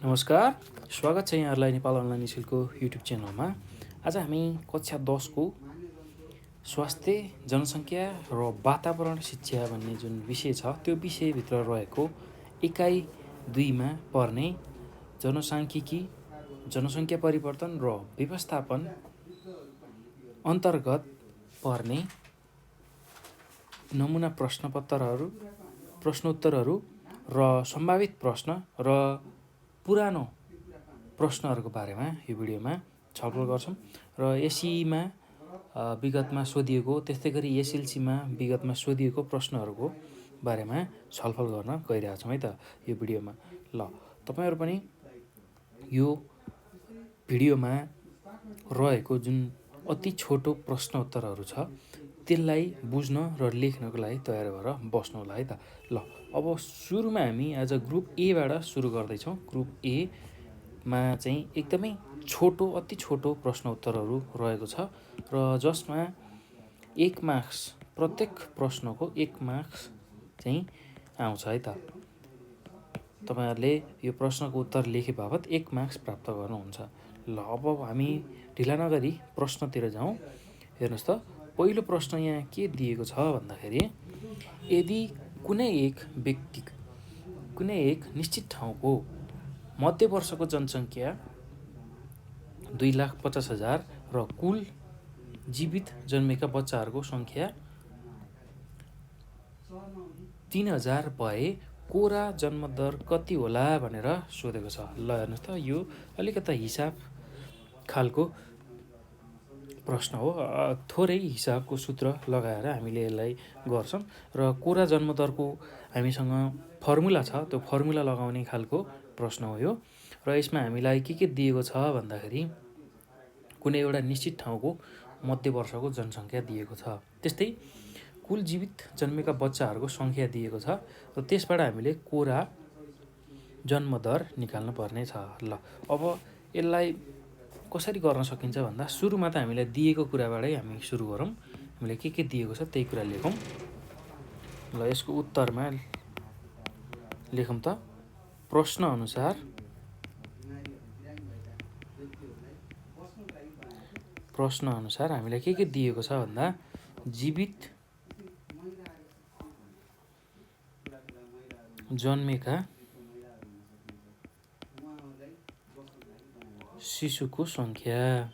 नमस्कार, स्वागत छ यहाँहरूलाई नेपाल अनलाइन स्कुलको युट्युब च्यानलमा। आज हामी कक्षा 10 को स्वास्थ्य, जनसङ्ख्या र वातावरण शिक्षा भन्ने जुन विषय छ त्यो विषयभित्र रहेको इकाइ 2 मा पर्ने जनसाङ्ख्यिकी, जनसङ्ख्या परिवर्तन र व्यवस्थापन अन्तर्गत पर्ने नमुना प्रश्नोत्तरहरू र सम्भावित प्रश्न र पुरानो प्रश्नहरूको बारेमा यो भिडियोमा छलफल गर्छौँ र एसईमा विगतमा सोधिएको त्यस्तै गरी एसएलसीमा विगतमा सोधिएको प्रश्नहरूको बारेमा छलफल गर्न गइरहेका छौँ है त यो भिडियोमा। ल तपाईँहरू पनि यो भिडियोमा रहेको जुन अति छोटो प्रश्नोत्तरहरू छ त्यसलाई बुझ्न र लेख्नको लागि तयार भएर बस्नु होला है त। ल अब सुरुमा हामी आज ग्रुप एबाट सुरु गर्दैछौँ। ग्रुप एमा चाहिँ एकदमै छोटो अति छोटो प्रश्नोत्तरहरू रहेको छ र जसमा 1 मार्क्स प्रत्येक प्रश्नको 1 मार्क्स चाहिँ आउँछ है त। तपाईँहरूले यो प्रश्नको उत्तर लेखे बापत 1 मार्क्स प्राप्त गर्नुहुन्छ। ल अब हामी ढिला नगरी प्रश्नतिर जाउँ। हेर्नुहोस् त, पहिलो प्रश्न यहाँ के दिएको छ भन्दाखेरि यदि कुनै एक निश्चित ठाउँको मध्य वर्षको जनसङ्ख्या 2,50,000 र कुल जीवित जन्मेका बच्चाहरूको सङ्ख्या 3,000 भए कोरा जन्मदर कति होला भनेर सोधेको छ। ल हेर्नुहोस् त, यो अलिकता हिसाब खालको प्रश्न हो। थोरै हिसाबको सूत्र लगाएर हामीले यसलाई गर्छौँ र कोरा जन्मदरको हामीसँग फर्मुला छ, त्यो फर्मुला लगाउने खालको प्रश्न हो यो। र यसमा हामीलाई के दिएको छ भन्दाखेरि कुनै एउटा निश्चित ठाउँको मध्य वर्षको जनसङ्ख्या दिएको छ, त्यस्तै कुल जीवित जन्मेका बच्चाहरूको सङ्ख्या दिएको छ र त्यसबाट हामीले कोरा जन्मदर निकाल्नु पर्ने छ। ल अब यसलाई कसरी गर्न सकिन्छ भन्दा सुरुमा त हामीलाई दिएको कुराबाटै हामी सुरु गरौँ। हामीले के दिएको छ त्यही कुरा लेखौँ। ल यसको उत्तरमा लेखौँ त, प्रश्न अनुसार हामीलाई के दिएको छ भन्दा जीवित जन्मेका शिशुको सङ्ख्या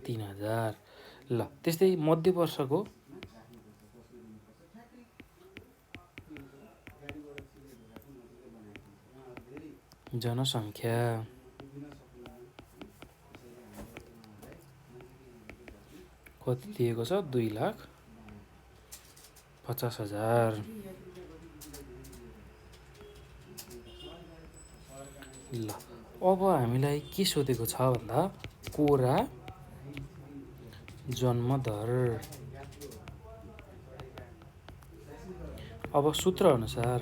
3,000। ल त्यस्तै मध्य वर्षको जनसङ्ख्या कति दिएको छ 2,50,000। ल अब हामीलाई के सोधेको छ भन्दा कोरा जन्मदर। अब सूत्र अनुसार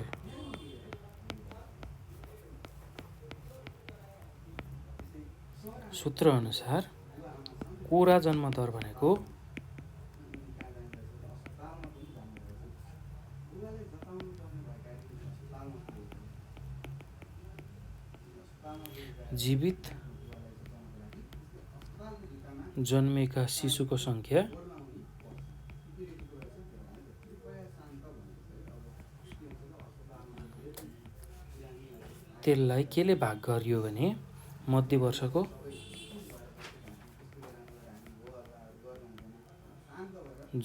कोरा जन्मदर भनेको जीवित जन्मेका शिशुको सङ्ख्या त्यसलाई केले भाग गरियो भने मध्य वर्षको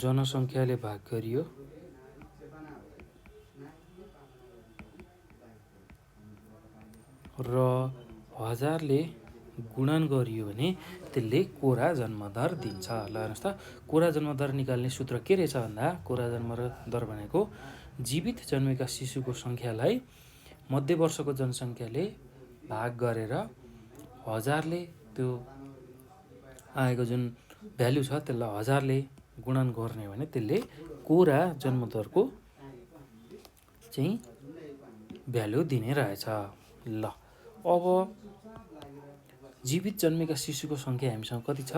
जनसङ्ख्याले भाग गरियो र 1000ले गुणन गरियो भने त्यसले कोरा जन्मदर दिन्छ। ल हेर्नुहोस् त, कोरा जन्मदर निकाल्ने सूत्र के रहेछ भन्दा कोरा जन्मदर भनेको जीवित जन्मेका शिशुको सङ्ख्यालाई मध्य वर्षको जनसङ्ख्याले भाग गरेर 1000ले त्यो आएको जुन भ्यालु छ त्यसलाई 1000ले गुणन गर्ने भने त्यसले कोरा जन्मदरको चाहिँ भ्यालु दिने रहेछ। ल अब जीवित जन्मेका शिशुको सङ्ख्या हामीसँग कति छ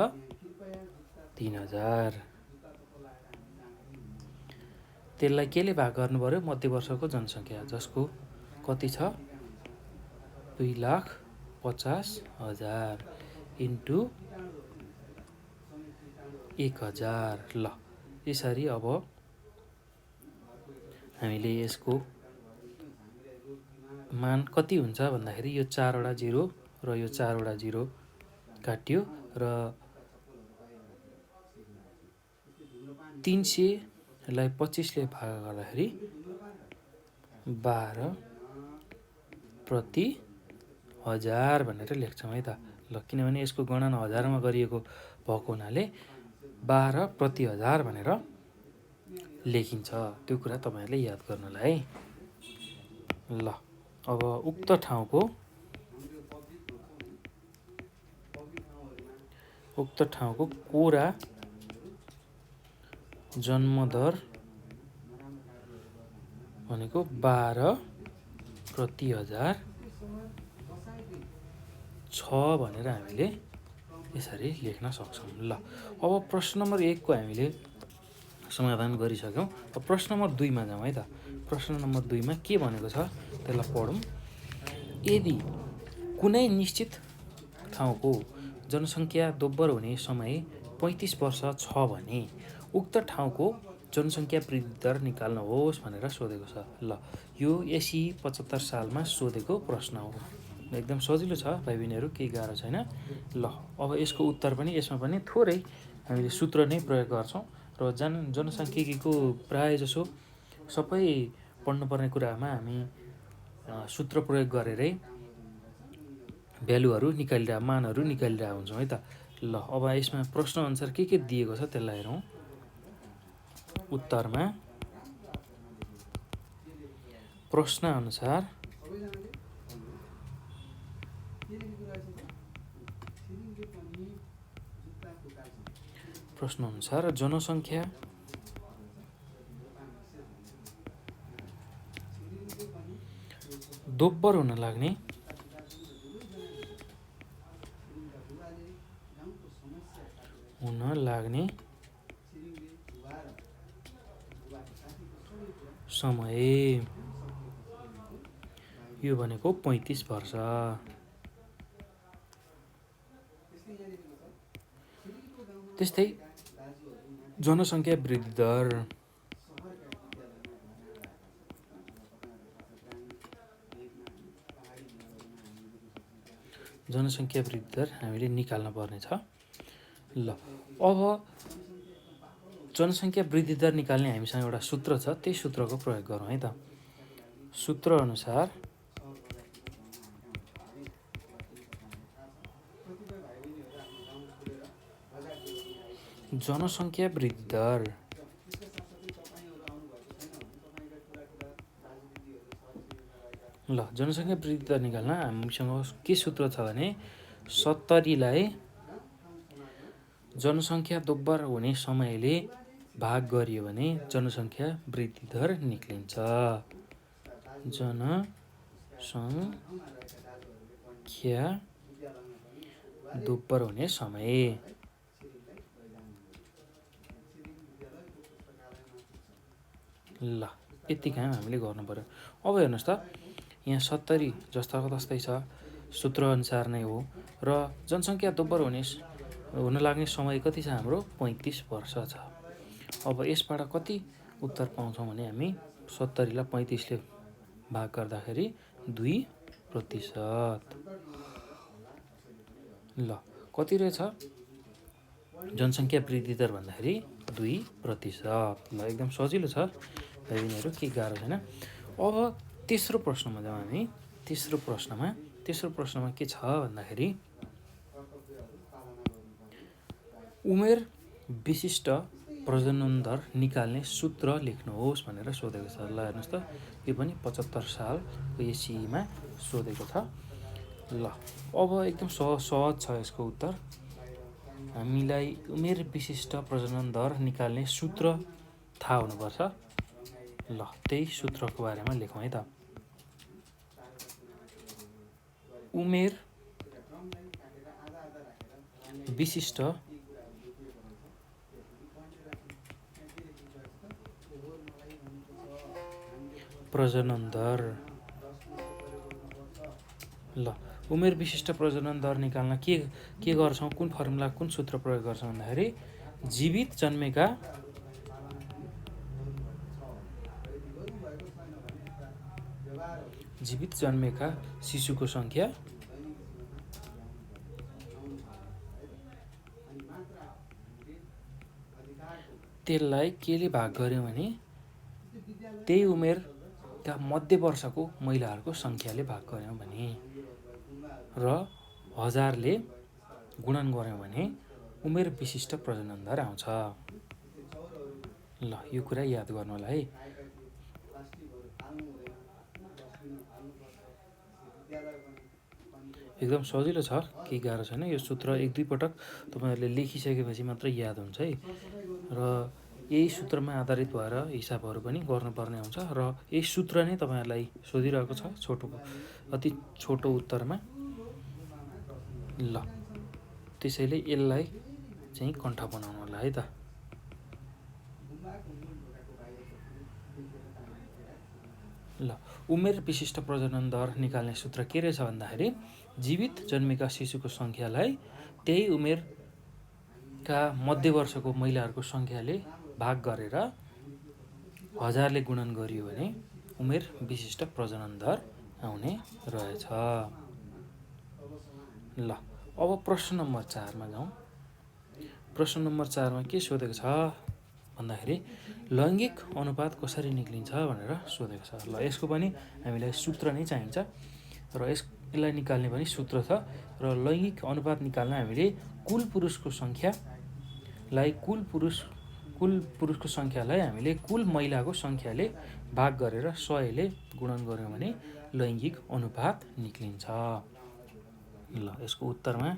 3,000। त्यसलाई केले भाग गर्नु पर्यो? मध्यवर्षको जनसङ्ख्या, जसको कति छ? 2,50,000 इन्टु 1,000। ल यसरी अब हामीले यसको मान कति हुन्छ भन्दाखेरि यो 4 वटा 0 र यो 4 वटा 0 काट्यो र 300लाई 25ले भाग गर्दाखेरि 12/1000 भनेर लेख्छौँ है त। ल किनभने यसको गणना हजारमा गरिएको भएको हुनाले 12/1000 भनेर लेखिन्छ। त्यो कुरा तपाईँहरूले याद गर्नुलाई है। ल अब उक्त ठाउँको कोरा जन्मदर भनेको 12/1000 छ भनेर हामीले यसरी लेख्न सक्छौँ। ल अब प्रश्न नम्बर 1 को हामीले समाधान गरिसक्यौँ। अब प्रश्न नम्बर 2 मा जाउँ है त। प्रश्न नम्बर 2 मा के भनेको छ त्यसलाई पढौँ। यदि कुनै निश्चित ठाउँको जनसङ्ख्या दोब्बर हुने समय 35 वर्ष छ भने उक्त ठाउँको जनसङ्ख्या वृद्धि दर निकाल्नुहोस् भनेर सोधेको छ। ल यो एसी 75 सालमा सोधेको प्रश्न हो। एकदम सजिलो छ भाइ बहिनीहरू, केही गाह्रो छैन। ल अब यसको उत्तर पनि यसमा पनि थोरै हामीले सूत्र नै प्रयोग गर्छौँ र जनसाङ्ख्यिकीको प्राय जसो सबै पढ्नुपर्ने कुरामा हामी सूत्र प्रयोग गरेरै भ्यालुहरू निकालिरहेको, मानहरू निकालिरहेको हुन्छौँ है त। ल अब यसमा प्रश्नअनुसार के दिएको छ त्यसलाई हेरौँ। उत्तरमा प्रश्नअनुसार जनसङ्ख्या दोब्बर हुन लाग्ने समय यो भनेको 35 वर्ष। त्यस्तै जनसङ्ख्या वृद्धि दर हामीले निकाल्न पर्ने छ। ल अब जनसङ्ख्या वृद्धि दर निकाल्ने हामीसँग एउटा सूत्र छ, त्यही सूत्रको प्रयोग गरौँ है त। सूत्र अनुसार जनसङ्ख्या वृद्धि दर जनसङ्ख्या वृद्धि दर निकाल्न हामीसँग के सूत्र छ भने 70लाई जनसङ्ख्या दोब्बर हुने समयले भाग गरियो भने जनसङ्ख्या वृद्धि दर निक्लिन्छ। जनसङ्ख्या दोब्बर हुने समय। ल यति काम हामीले गर्नु पर्यो। अब हेर्नुहोस् त, यहाँ 70 जस्ताको तस्तै छ, सूत्रअनुसार नै हो र जनसङ्ख्या दोब्बर हुन लाग्ने समय कति छ हाम्रो? 35 वर्ष छ। अब यसबाट कति उत्तर पाउँछौँ भने हामी 70लाई 35ले भाग गर्दाखेरि 2%। ल कति रहेछ जनसङ्ख्या वृद्धि दर भन्दाखेरि 2%। ल एकदम सजिलो छ भाइ बहिनीहरू, केही गाह्रो छैन। अब तेस्रो प्रश्नमा जाउँ हामी। तेस्रो प्रश्नमा के छ भन्दाखेरि उमेर विशिष्ट प्रजनन दर निकाल्ने सूत्र लेख्नुहोस् भनेर सोधेको छ। ल हेर्नुहोस् त, यो पनि 75 सालको एसीमा सोधेको छ। ल अब एकदम सहज छ यसको उत्तर। हामीलाई उमेर विशिष्ट प्रजनन दर निकाल्ने सूत्र थाहा हुनुपर्छ। ल त्यही सूत्रको बारेमा लेखौँ है त। उमेर विशिष्ट प्रजनन दर। ल उमेर विशिष्ट प्रजनन दर निकाल्न के गर्छौँ, कुन फर्मुला, कुन सूत्र प्रयोग गर्छौँ भन्दाखेरि जीवित जन्मेका शिशुको सङ्ख्या त्यसलाई केले भाग गर्यौँ भने त्यही उमेरका मध्य वर्षको महिलाहरूको सङ्ख्याले भाग गर्यौँ भने र 1000ले गुणन गर्यौँ भने उमेर विशिष्ट प्रजनन दर आउँछ। ल यो कुरा याद गर्नु होला है। एकदम सजिलो छ, केही गाह्रो छैन। यो सूत्र 1-2 पटक तपाईँहरूले लेखिसकेपछि मात्र याद हुन्छ है। र यही सूत्रमा आधारित भएर हिसाबहरू पनि गर्नुपर्ने हुन्छ र यही सूत्र नै तपाईँहरूलाई सोधिरहेको छ अति छोटो उत्तरमा। ल त्यसैले यसलाई चाहिँ कण्ठ बनाउनु होला है त। ल उमेर विशिष्ट प्रजनन दर निकाल्ने सूत्र के रहेछ भन्दाखेरि जीवित जन्मेका शिशुको सङ्ख्यालाई त्यही उमेरका मध्य वर्षको महिलाहरूको सङ्ख्याले भाग गरेर 1000ले गुणन गरियो भने उमेर विशिष्ट प्रजनन दर आउने रहेछ। ल अब प्रश्न नम्बर 4 मा जाउँ। प्रश्न नम्बर 4 मा के सोधेको छ भन्दाखेरि लैङ्गिक अनुपात कसरी निक्लिन्छ भनेर सोधेको छ। ल यसको पनि हामीलाई सूत्र नै चाहिन्छ र यसलाई निकाल्ने पनि सूत्र छ। र लैङ्गिक अनुपात निकाल्न हामीले कुल पुरुषको सङ्ख्यालाई हामीले कुल महिलाको सङ्ख्याले भाग गरेर 100ले गुणन गर्यौँ भने लैङ्गिक अनुपात निक्लिन्छ। ल यसको उत्तरमा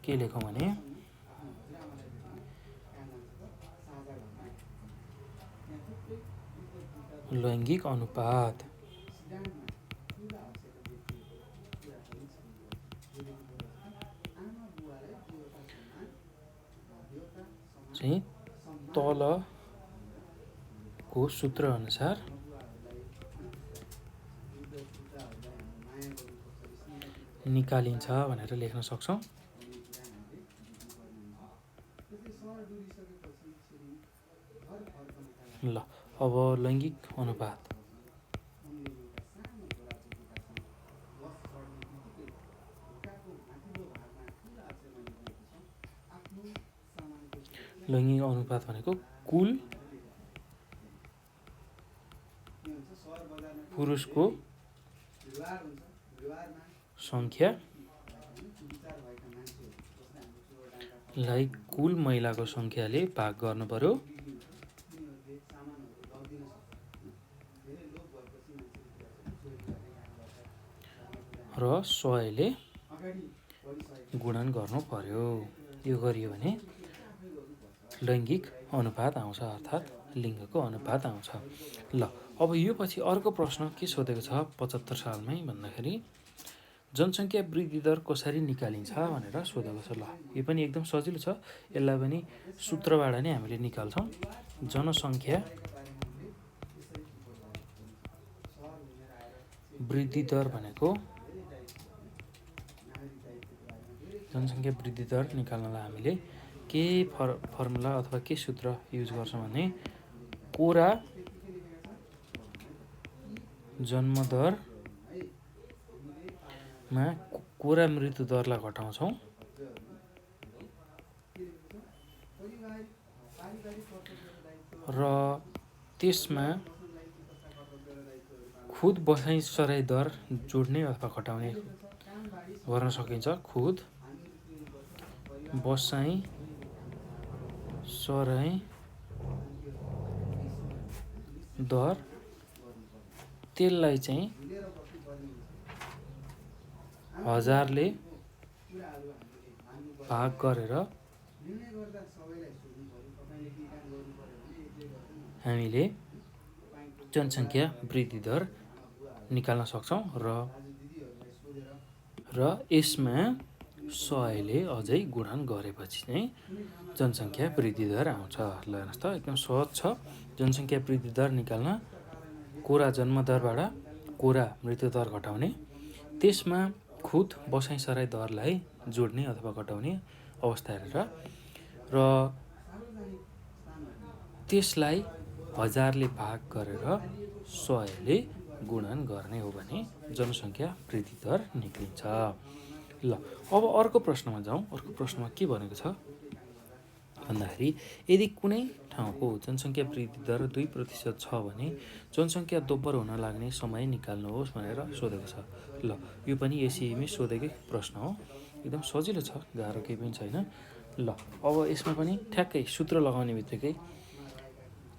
के लेखौँ भने लैङ्गिक अनुपात चाहिँ तलको सूत्र अनुसार निकालिन्छ भनेर लेख्न सक्छौँ। ल अब लैङ्गिक अनुपात भनेको कुल पुरुषको सङ्ख्यालाई कुल महिलाको सङ्ख्याले भाग गर्नु पर्यो र 100ले गुणन गर्नु पर्यो। यो गरियो भने लैङ्गिक अनुपात आउँछ, अर्थात् लिङ्गको अनुपात आउँछ। ल अब यो पछि अर्को प्रश्न के सोधेको छ 75 सालमै भन्दाखेरि जनसङ्ख्या वृद्धि दर कसरी निकालिन्छ भनेर सोधेको छ। ल यो पनि एकदम सजिलो छ, यसलाई पनि सूत्रबाट नै हामीले निकाल्छौँ। जनसङ्ख्या वृद्धि दर भनेको जनसङ्ख्या वृद्धि दर निकाल्नलाई हामीले के फर्मुला अथवा के सूत्र युज गर्छौँ भने कोरा जन्मदरमा कोरा मृत्यु दरलाई घटाउँछौँ र त्यसमा खुद बसाइ सराइ दर जोड्ने अथवा घटाउने गर्न सकिन्छ। खुद बसाइ सराइ दर त्यसलाई चाहिँ 1000ले भाग गरेर हामीले जनसङ्ख्या वृद्धि दर निकाल्न सक्छौँ र यसमा 100ले अझै गुणन गरेपछि चाहिँ जनसङ्ख्या वृद्धि दर आउँछ। ल हेर्नुहोस् त एकदम सहज छ। जनसङ्ख्या वृद्धि दर निकाल्न कोरा जन्मदरबाट कोरा मृत्युदर घटाउने, त्यसमा खुद बसाइसराई दरलाई जोड्ने अथवा घटाउने अवस्था हेरेर र त्यसलाई 1000ले भाग गरेर 100ले गुणन गर्ने हो भने जनसङ्ख्या वृद्धि दर निक्लिन्छ। ल अब अर्को प्रश्नमा जाउँ। अर्को प्रश्नमा के भनेको छ भन्दाखेरि यदि कुनै ठाउँको जनसङ्ख्या वृद्धि दर 2% छ भने जनसङ्ख्या दोब्बर हुन लाग्ने समय निकाल्नुहोस् भनेर सोधेको छ। ल यो पनि एसिईमै सोधेकै प्रश्न हो, एकदम सजिलो छ, गाह्रो केही पनि छैन। ल अब यसमा पनि ठ्याक्कै सूत्र लगाउने बित्तिकै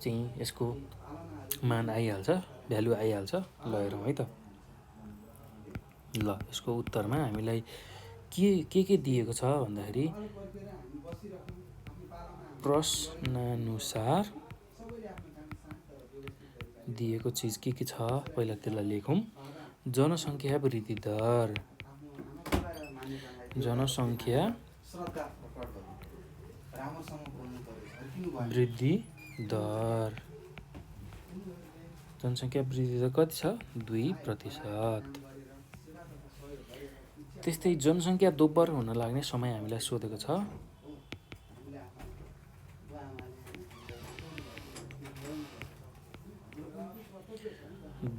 चाहिँ यसको मान आइहाल्छ, भ्यालु आइहाल्छ। ल हेरौँ है त। ल यसको उत्तरमा हामीलाई के दिएको छ भन्दाखेरि प्रश्नानुसार दिएको चिज के छ पहिला त्यसलाई लेखौँ। जनसङ्ख्या वृद्धि दर, जनसङ्ख्या वृद्धि दर, जनसङ्ख्या वृद्धि दर कति छ 2%। त्यस्तै जनसङ्ख्या दोब्बर हुन लाग्ने समय हामीलाई सोधेको छ।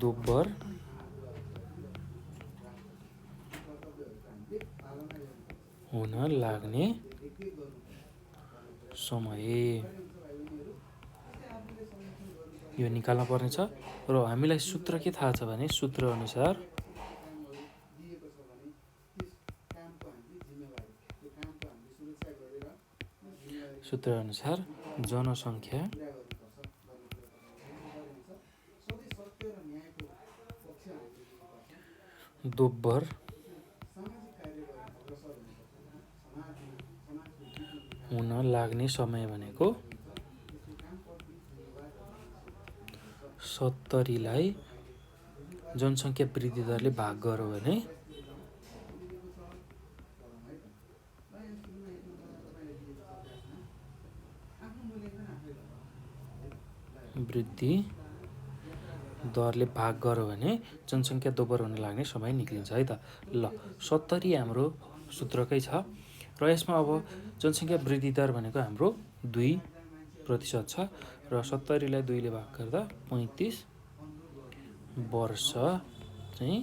दोब्बर हुन लाग्ने समय यो निकाल्न पर्नेछ र हामीलाई सूत्र के थाहा छ भने सूत्र अनुसार जनसङ्ख्या दोब्बर हुन लाग्ने समय भनेको 70लाई जनसङ्ख्या वृद्धि दरले भाग गर्यो भने वृद्धि दरले भाग गर्यो भने जनसङ्ख्या दोब्बर हुन लाग्ने समय निक्लिन्छ है त। ल 70 हाम्रो सूत्रकै छ र यसमा अब जनसङ्ख्या वृद्धि दर भनेको हाम्रो 2% छ र 70लाई 2ले भाग गर्दा 35 वर्ष चाहिँ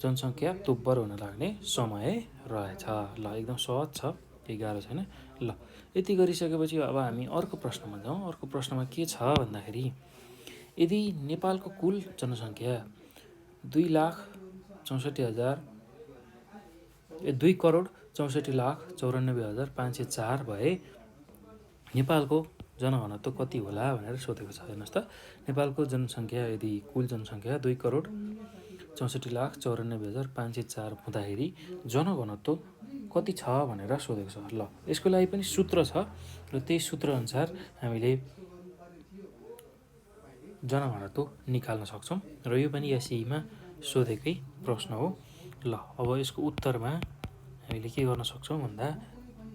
जनसङ्ख्या दोब्बर हुन लाग्ने समय रहेछ। ल एकदम सहज छ, केही गाह्रो छैन। ल यति गरिसकेपछि अब हामी अर्को प्रश्नमा जाउँ। अर्को प्रश्नमा के छ भन्दाखेरि यदि नेपालको कुल जनसङ्ख्या 2,64,94,504 भए नेपालको जनघनत्व कति होला भनेर सोधेको छ। हेर्नुहोस् त, नेपालको जनसङ्ख्या यदि कुल जनसङ्ख्या 2,64,94,504 हुँदाखेरि जनघनत्व कति छ भनेर सोधेको छ। ल यसको लागि पनि सूत्र छ र त्यही सूत्रअनुसार हामीले जनघनत्व निकाल्न सक्छौँ र यो पनि एसिईमा सोधेकै प्रश्न हो। ल अब यसको उत्तरमा हामीले के गर्न सक्छौँ भन्दा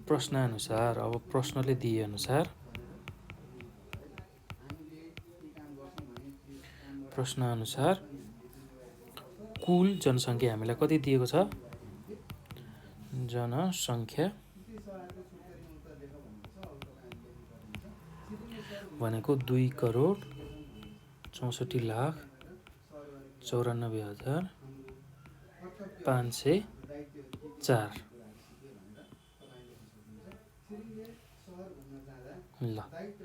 प्रश्नानुसार, अब प्रश्नले दिएअनुसार कुल जनसङ्ख्या हामीलाई कति दिएको छ, जनसङ्ख्या भनेको 2,64,94,504। ल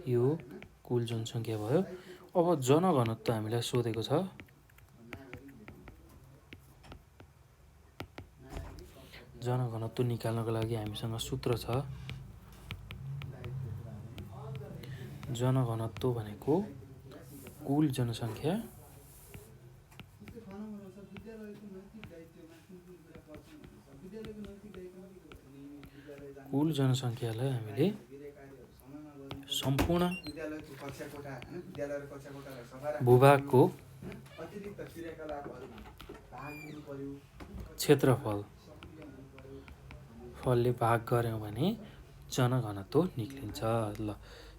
यो कुल जनसङ्ख्या भयो। अब जनघनत्व हामीलाई सोधेको छ। जनघनत्व निकाल्नको लागि हामीसँग सूत्र छ। जनघनत्व भनेको कुल जनसङ्ख्या जनसङ्ख्यालाई हामीले सम्पूर्ण भूभागको क्षेत्रफलले भाग गऱ्यौँ भने जनघनत्व निक्लिन्छ। ल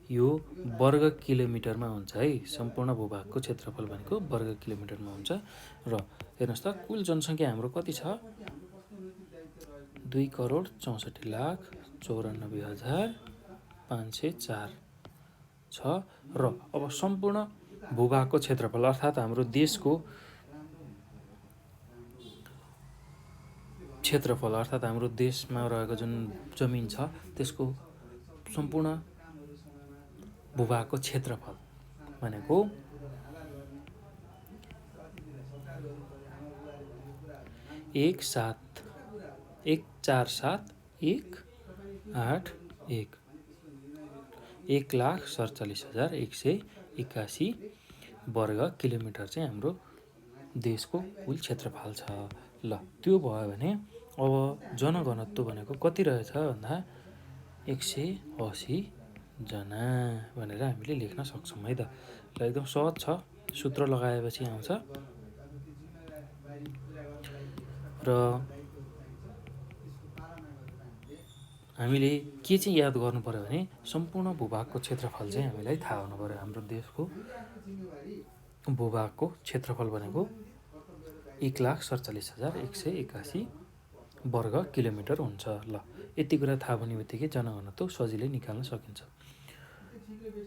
यो वर्ग किलोमिटरमा हुन्छ है। सम्पूर्ण भूभागको क्षेत्रफल भनेको वर्ग किलोमिटरमा हुन्छ। र हेर्नुहोस् त कुल जनसङ्ख्या हाम्रो कति छ? 2,64,94,504 छ। र अब सम्पूर्ण भूभागको क्षेत्रफल अर्थात् हाम्रो देशको क्षेत्रफल अर्थात् हाम्रो देशमा रहेको जुन जमिन छ त्यसको सम्पूर्ण भूभागको क्षेत्रफल भनेको 1,47,1,8,1,1,47,181 वर्ग किलोमिटर चाहिँ हाम्रो देशको कुल क्षेत्रफल छ। ल त्यो भयो भने अब जनघनत्व भनेको कति रहेछ भन्दा 180 जना भनेर हामीले लेख्न सक्छौँ है त। ल एकदम सहज छ, सूत्र लगाएपछि आउँछ। र हामीले के चाहिँ याद गर्नु पर्यो भने सम्पूर्ण भूभागको क्षेत्रफल चाहिँ हामीलाई थाहा हुनु पर्यो। हाम्रो देशको भूभागको क्षेत्रफल भनेको 1,47,181 वर्ग किलोमिटर हुन्छ। ल यति कुरा थाहा हुने बित्तिकै जनघनत्व सजिलै निकाल्न सकिन्छ।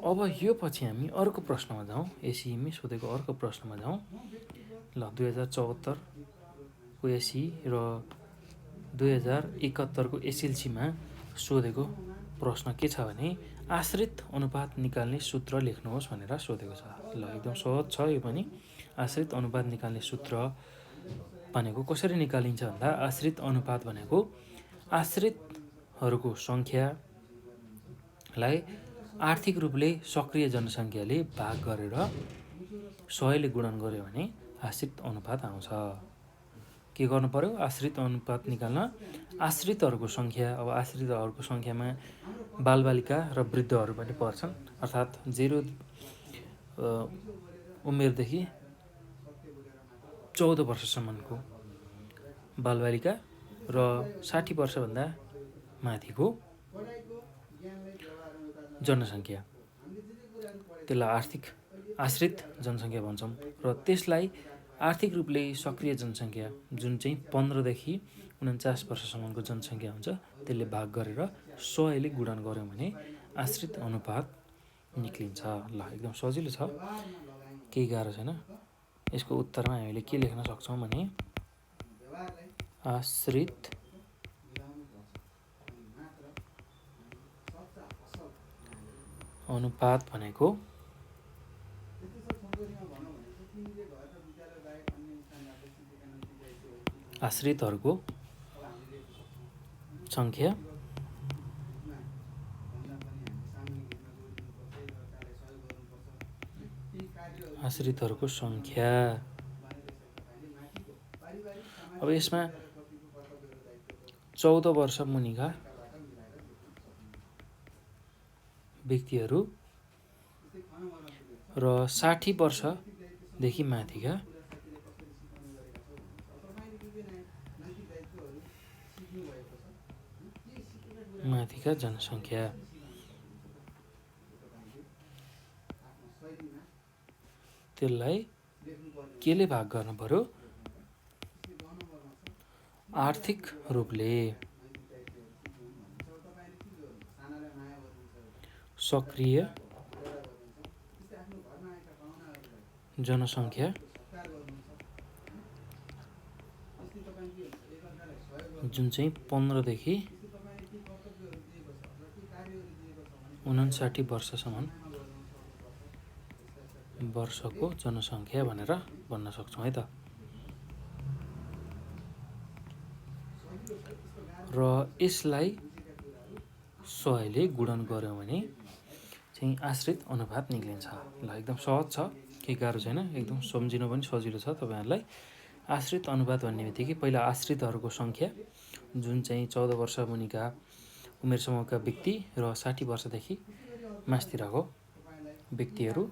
अब यो पछि हामी अर्को प्रश्नमा जाउँ। एसईमा सोधेको अर्को प्रश्नमा जाउँ। ल 2074 को एसई र 2071 को एसएलसीमा सोधेको प्रश्न के छ भने आश्रित अनुपात निकाल्ने सूत्र लेख्नुहोस् भनेर सोधेको छ। ल एकदम सहज छ यो पनि। आश्रित अनुपात निकाल्ने सूत्र भनेको कसरी निकालिन्छ भन्दा आश्रित अनुपात भनेको आश्रितहरूको सङ्ख्यालाई आर्थिक रूपले सक्रिय जनसङ्ख्याले भाग गरेर 100 ले गुणन गर्यो भने आश्रित अनुपात आउँछ। के गर्नु पर्यो? आश्रित अनुपात निकाल्न आश्रितहरूको सङ्ख्या, अब आश्रितहरूको सङ्ख्यामा बालबालिका र वृद्धहरू पनि पर्छन्। अर्थात् 0 उमेरदेखि 14 वर्षसम्मको बालबालिका र 60 वर्षभन्दा माथिको जनसङ्ख्या, त्यसलाई आश्रित जनसङ्ख्या भन्छौँ। र त्यसलाई आर्थिक रूपले सक्रिय जनसङ्ख्या जुन चाहिँ 15 देखि 49 वर्षसम्मको जनसङ्ख्या हुन्छ त्यसले भाग गरेर 100 ले गुणन गर्यौँ भने आश्रित अनुपात निक्लिन्छ। ल एकदम सजिलो छ, केही गाह्रो छैन। यसको उत्तरमा हामीले के लेख्न सक्छौँ भने आश्रित अनुपात भनेको आश्रितहरूको सङ्ख्या अब यसमा 14 वर्ष मुनिका व्यक्तिहरू र 60 वर्षदेखि माथिका जनसङ्ख्या, त्यसलाई केले भाग गर्नु पर्यो? आर्थिक रूपले सक्रिय जनसङ्ख्या जुन चाहिँ 15 देखि 59 वर्षसम्म वर्षको जनसङ्ख्या भनेर भन्न सक्छौँ है त। र यसलाई 100 ले गुणन गर्यौँ भने चाहिँ आश्रित अनुपात निक्लिन्छ। ल एकदम सहज छ, केही गाह्रो छैन, एकदम सम्झिनु पनि सजिलो छ तपाईँहरूलाई। आश्रित अनुपात भन्ने बित्तिकै पहिला आश्रितहरूको सङ्ख्या जुन चाहिँ 14 वर्ष मुनिका उमेर समूहका व्यक्ति र 60 वर्षदेखि मास्तिरको व्यक्तिहरू,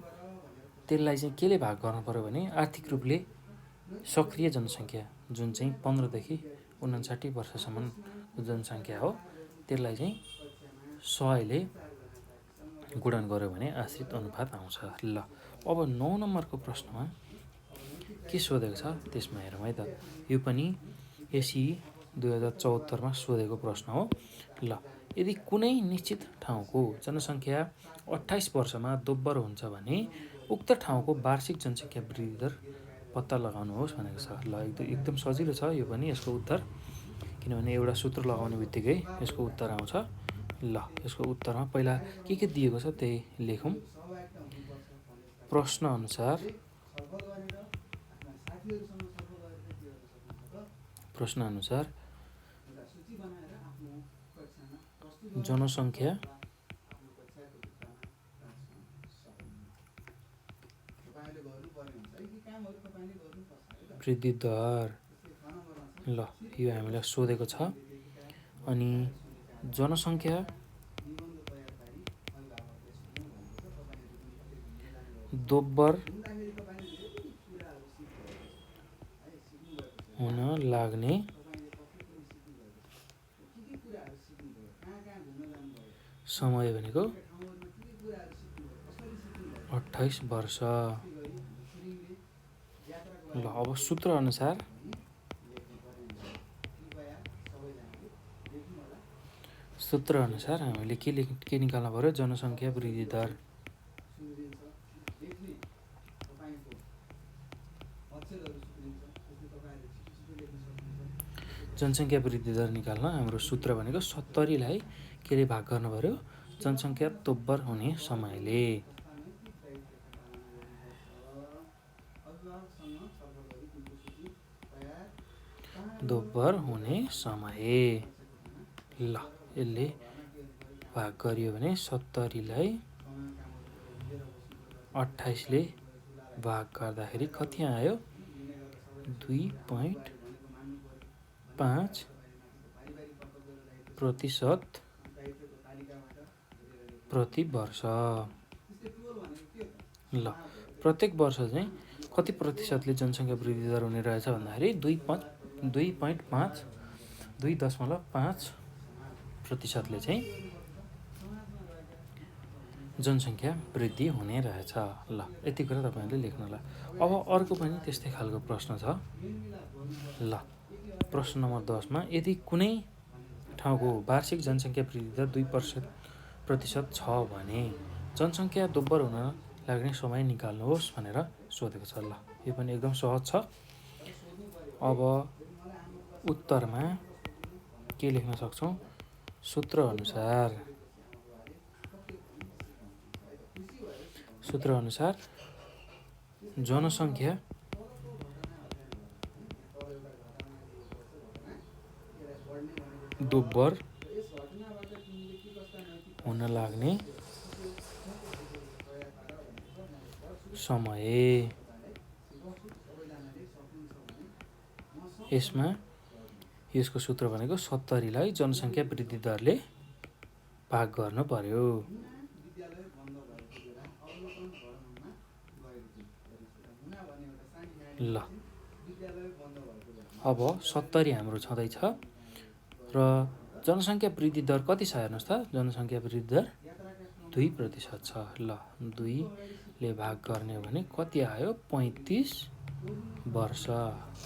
त्यसलाई चाहिँ केले भाग गर्नु पर्यो भने आर्थिक रूपले सक्रिय जनसङ्ख्या जुन चाहिँ 15 देखि 59 वर्षसम्मको जनसङ्ख्या हो त्यसलाई चाहिँ 100 ले गुणन गर्यो भने आश्रित अनुपात आउँछ। ल अब 9 नम्बरको प्रश्नमा के सोधेको छ त्यसमा हेरौँ है त। यो पनि एसी 2074मा सोधेको प्रश्न हो। ल यदि कुनै निश्चित ठाउँको जनसङ्ख्या 28 वर्षमा दोब्बर हुन्छ भने उक्त ठाउँको वार्षिक जनसङ्ख्या वृद्धि दर पत्ता लगाउनुहोस् भनेको छ। ल एकदम सजिलो छ यो पनि यसको उत्तर, किनभने एउटा सूत्र लगाउने बित्तिकै यसको उत्तर आउँछ। ल यसको उत्तरमा पहिला के दिएको छ त्यही लेखौँ। प्रश्न अनुसार जनसङ्ख्या वृद्धि दर, ल यो हामीलाई सोधेको छ। अनि जनसङ्ख्या दोब्बर हुन लाग्ने समय भनेको 28 वर्ष। ल अब सूत्र अनुसार हामीले के निकाल्न पर्यो? जनसङ्ख्या वृद्धि दर। जनसङ्ख्या वृद्धि दर निकाल्न हाम्रो सूत्र भनेको 70लाई केले भाग गर्न पर्यो? जनसङ्ख्या दोब्बर हुने समयले। दोब्बर हुने समय। ल यसले भाग गरियो भने 70लाई 28ले भाग गर्दाखेरि कति आयो? 2.5% प्रति वर्ष। ल प्रत्येक वर्ष चाहिँ कति प्रतिशतले जनसङ्ख्या वृद्धि दर हुने रहेछ भन्दाखेरि 2.5%ले चाहिँ जनसङ्ख्या वृद्धि हुने रहेछ। ल यति कुरा तपाईँहरूले लेख्नु होला। अब अर्को पनि त्यस्तै खालको प्रश्न छ। ल प्रश्न नम्बर 10मा यदि कुनै ठाउँको वार्षिक जनसङ्ख्या वृद्धि दर 2% छ भने जनसङ्ख्या दोब्बर हुन लाग्ने समय निकाल्नुहोस् भनेर सोधेको छ। ल यो पनि एकदम सहज छ। अब उत्तरमा के लेख्न सक्छौँ? सूत्र अनुसार जनसङ्ख्या दोब्बर हुन लाग्ने समय, यसको सूत्र भनेको 70लाई जनसङ्ख्या वृद्धि दरले भाग गर्नु पर्यो। ल अब 70 हाम्रो छँदैछ र जनसङ्ख्या वृद्धि दर कति छ हेर्नुहोस् त। जनसङ्ख्या वृद्धि दर 2% छ। ल 2ले भाग गर्ने हो भने कति आयो? 35 वर्ष।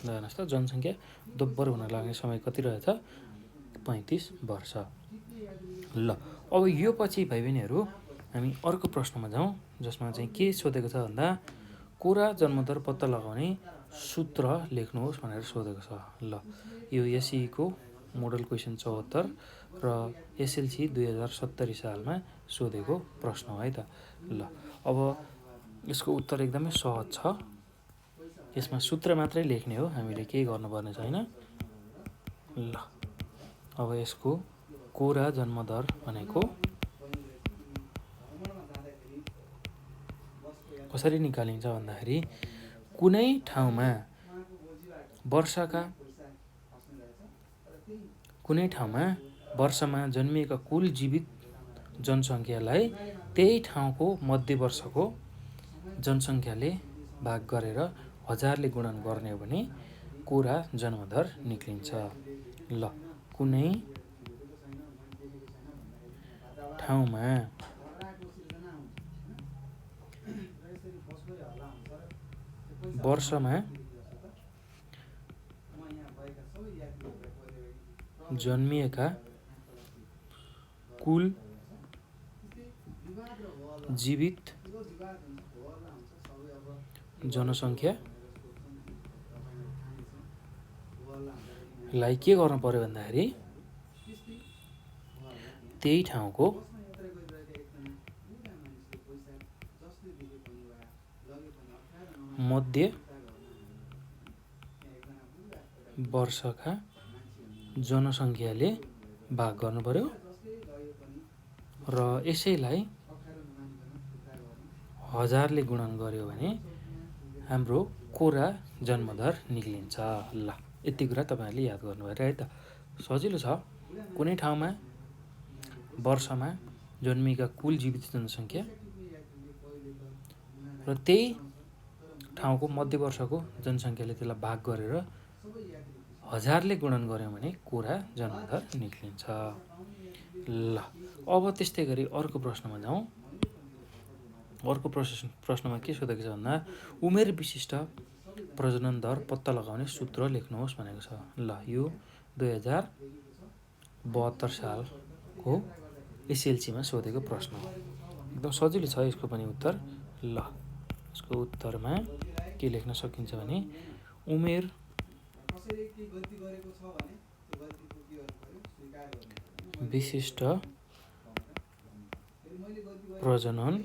ल हेर्नुहोस् त जनसङ्ख्या दोब्बर हुन लाग्ने समय कति रहेछ? 35 वर्ष। ल अब यो पछि भाइ बहिनीहरू हामी अर्को प्रश्नमा जाउँ, जसमा चाहिँ के सोधेको छ भन्दा कोरा जन्मदर पत्ता लगाउने सूत्र लेख्नुहोस् भनेर सोधेको छ। ल यो एसईको मोडल क्वेसन 74 र एसएलसी 2070 सालमा सोधेको प्रश्न हो है त। ल अब यसको उत्तर एकदमै सहज छ। यसमा सूत्र मात्रै लेख्ने हो, हामीले केही गर्नुपर्ने छैन। ल अब यसको कोरा जन्मदर भनेको कसरी निकालिन्छ भन्दाखेरि कुनै ठाउँमा वर्षमा जन्मिएका कुल जीवित जनसङ्ख्यालाई त्यही ठाउँको मध्य वर्षको जनसङ्ख्याले भाग गरेर 1000ले गुणन गर्ने हो भने कोरा जन्मदर निक्लिन्छ। ल कुनै ठाउँमा वर्षमा जन्मिएका कुल जीवित जनसङ्ख्यालाई के गर्नु पर्यो भन्दाखेरि त्यही ठाउँको मध्य वर्षका जनसङ्ख्याले भाग गर्नु पर्यो र यसैलाई 1000 ले गुणन गर्यो भने हाम्रो कोरा जन्मदर निक्लिन्छ। ल यति कुरा तपाईहरुले याद गर्नुभयो है त। सजिलो छ। कुनै ठाउँमा वर्षमा जन्मिएका कुल जीवित जनसङ्ख्या र त्यही ठाउँको मध्य वर्षको जनसङ्ख्याले त्यसलाई भाग गरेर 1000 ले गुणन गर्यो भने कोरा जन्मदर निक्लिन्छ। ल अब त्यस्तै गरी अर्को प्रश्नमा जाउँ। अर्को प्रश्नमा के सोधेको छ भन्दा उमेर विशिष्ट प्रजनन दर पत्ता लगाउने सूत्र लेख्नुहोस् भनेको छ। ल यो 2072 सालको एसएलसीमा सोधेको प्रश्न हो। एकदम सजिलो छ यसको पनि उत्तर। ल यसको उत्तरमा के लेख्न सकिन्छ भने उमेर विशिष्ट प्रजनन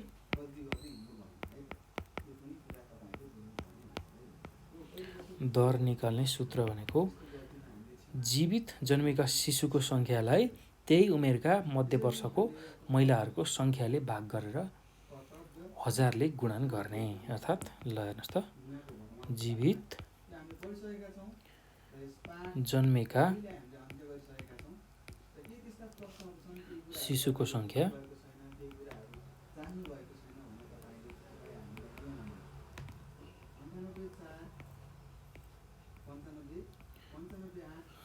दर निकाल्ने सूत्र भनेको जीवित जन्मेका शिशुको संख्यालाई त्यही उमेरका मध्य वर्षको महिलाहरूको संख्याले भाग गरेर 1000 ले गुणन गर्ने। अर्थात् ल हेर्नुस् त जीवित जन्मेका शिशुको संख्या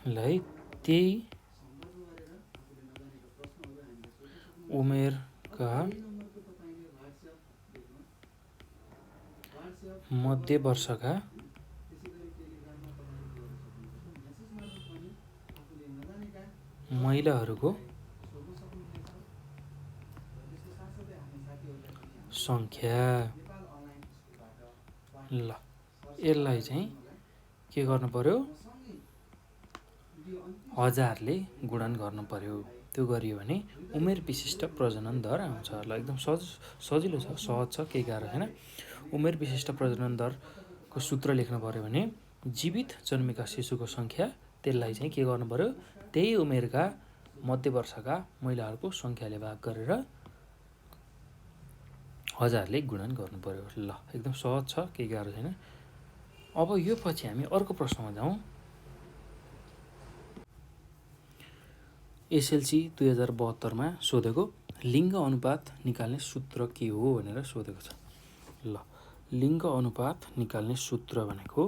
लाई त्यही उमेरका मध्य वर्षका महिलाहरूको संख्या। ल यसलाई चाहिँ के गर्नु पर्यो 1000 ले गुणन गर्नु पर्यो। त्यो गरियो भने उमेर विशिष्ट प्रजनन दर आउँछ। ल एकदम सजिलो छ, सहज छ, केही गाह्रो छैन। उमेर विशिष्ट प्रजनन दरको सूत्र लेख्नु पर्यो भने जीवित जन्मेका शिशुको संख्या त्यसलाई चाहिँ के गर्नु पर्यो त्यही उमेरका मध्य वर्षका महिलाहरूको संख्याले भाग गरेर 1000 ले गुणन गर्नु पर्यो। ल एकदम सहज छ, केही गाह्रो छैन। अब यो पछि हामी अर्को प्रश्नमा जाउँ। एसएलसी 2072 मा सोधेको लिङ्ग अनुपात निकाल्ने सूत्र के हो भनेर सोधेको छ। ल लिङ्ग अनुपात निकाल्ने सूत्र भनेको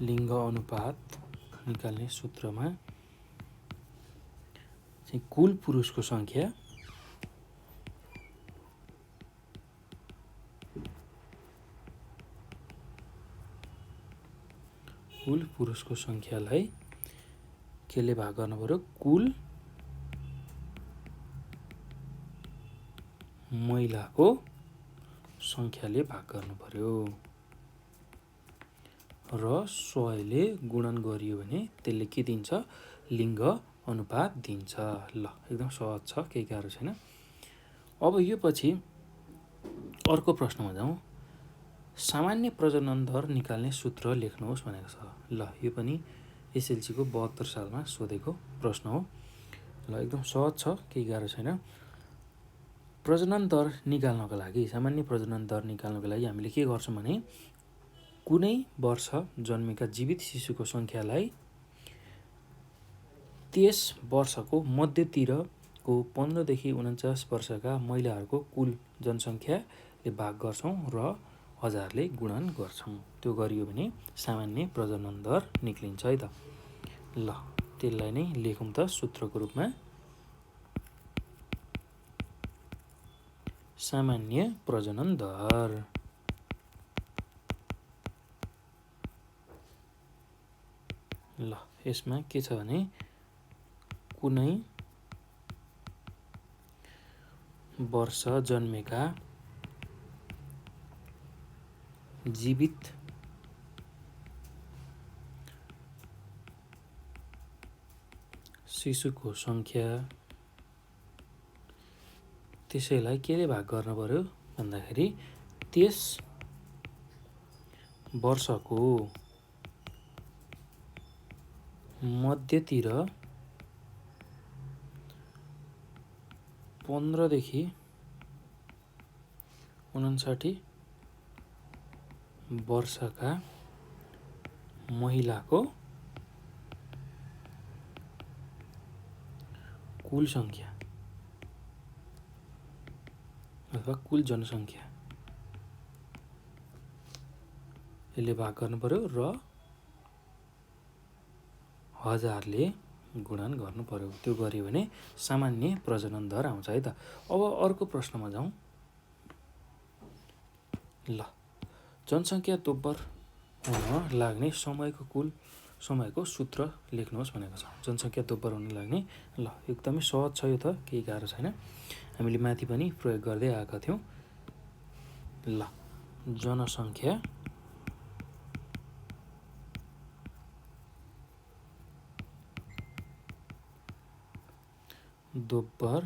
लिङ्ग अनुपात निकाल्ने सूत्रमा चाहिँ कुल पुरुषको संख्या कुल पुरुषको संख्यालाई केले भाग गर्नु पर्यो कुल महिलाको संख्याले भाग गर्नु पर्यो र 100 ले गुणन गरियो भने त्यसले के दिन्छ लिङ्ग अनुपात दिन्छ। ल एकदम सहज छ, केही गाह्रो छैन। अब यो पछि अर्को प्रश्नमा जाउँ। सामान्य प्रजनन दर निकाल्ने सूत्र लेख्नुहोस् भनेको छ। ल यो पनि एसएलसी को 72 सालमा सोधेको प्रश्न हो। ल एकदम सहज छ, केही गाह्रो छैन। प्रजनन दर निकाल्नको लागि सामान्य प्रजनन दर निकाल्नको लागि हामीले के गर्छौं भने कुनै वर्ष जन्मेका जीवित शिशुको संख्यालाई त्यस वर्षको मध्यतिरको 15 देखि 49 वर्षका महिलाहरूको कुल जनसङ्ख्याले भाग गर्छौं र 1000 ले गुणन गर्छौं। त्यो गरियो भने सामान्य प्रजनन दर निक्लिन्छ है त। ल त्यसलाई नै लेखौं त सूत्रको रूपमा। सामान्य प्रजनन दर। ल यसमा के छ भने कुनै वर्ष जन्मेका जीवित शिशुको सङ्ख्या त्यसैलाई केले भाग गर्नु पर्यो भन्दाखेरि त्यस वर्षको मध्यतिर 15 देखि 59 वर्षका महिलाको कुल सङ्ख्या अथवा कुल जनसङ्ख्या यसले भाग गर्नु पर्यो र 1000 ले गुणन गर्नु पर्यो। त्यो गर्यो भने सामान्य प्रजनन दर आउँछ है त। अब अर्को प्रश्नमा जाउँ। ल जनसङ्ख्या दोब्बर हुन लाग्ने समयको सूत्र लेख्नुहोस् भनेको छ। जनसङ्ख्या दोब्बर हुन लाग्ने ल एकदमै सहज छ यो त, केही गाह्रो छैन। हामीले माथि पनि प्रयोग गर्दै आएका थियौँ। ल जनसङ्ख्या दोब्बर